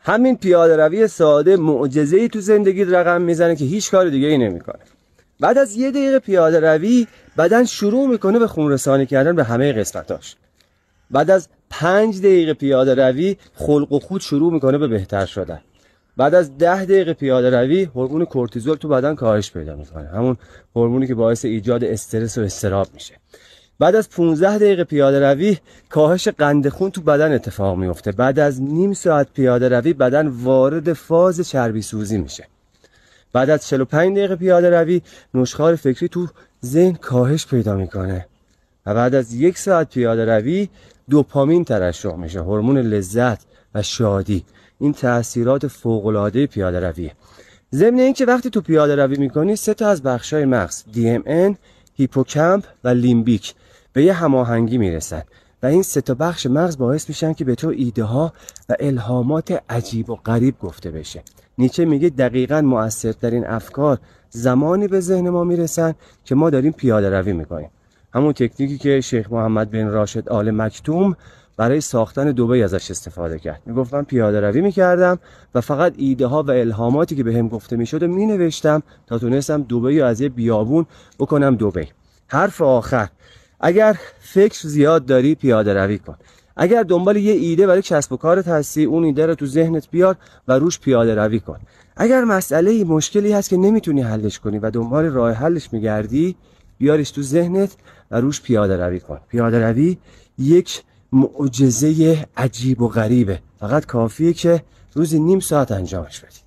همین پیاده روی ساده معجزه‌ای تو زندگیت رقم میزنه که هیچ کار دیگه ای نمیکنه. بعد از 1 دقیقه پیاده روی بدن شروع میکنه به خون رسانی کردن به همه قسمتاش. بعد از 5 دقیقه پیاده روی خلق و خود شروع میکنه به بهتر شدن. بعد از 10 دقیقه پیاده روی هورمون کورتیزول تو بدن کاهش پیدا میکنه، همون هورمونی که باعث ایجاد استرس و اضطراب میشه. بعد از 15 دقیقه پیاده روی کاهش قند خون تو بدن اتفاق میفته. بعد از نیم ساعت پیاده روی بدن وارد فاز چربی سوزی میشه. بعد از 45 دقیقه پیاده روی نشخوار فکری تو ذهن کاهش پیدا میکنه و بعد از 1 ساعت پیاده روی دوپامین ترشح میشه، هورمون لذت و شادی. این تأثیرات فوق‌العاده پیاده رویه. ضمن اینکه وقتی تو پیاده روی میکنی 3 تا از بخشای مغز DMN، هیپوکامپ و لیمبیک به یه هماهنگی میرسن و این 3 تا بخش مغز باعث میشن که به تو ایده ها و الهامات عجیب و غریب گفته بشه. نیچه میگه دقیقاً مؤثرترین افکار زمانی به ذهن ما میرسن که ما داریم پیاده روی میکنیم. همون تکنیکی که شیخ محمد بن راشد آل مکتوم برای ساختن دبی ازش استفاده کرد. میگفت من پیاده روی میکردم و فقط ایده ها و الهاماتی که بهم گفته میشد و مینوشتم تا تونستم دبی از یه بیابون بکنم دبی. حرف آخر، اگر فکر زیاد داری پیاده روی کن. اگر دنبال یه ایده برای کسب و کارت هستی اون ایده رو تو ذهنت بیار و روش پیاده روی کن. اگر مسئله مشکلی هست که نمیتونی حلش کنی و دنبال راه حلش میگردی بیارش تو ذهنت و روش پیاده روی کن. پیاده روی یک معجزه عجیب و غریبه، فقط کافیه که روزی نیم ساعت انجامش بدی.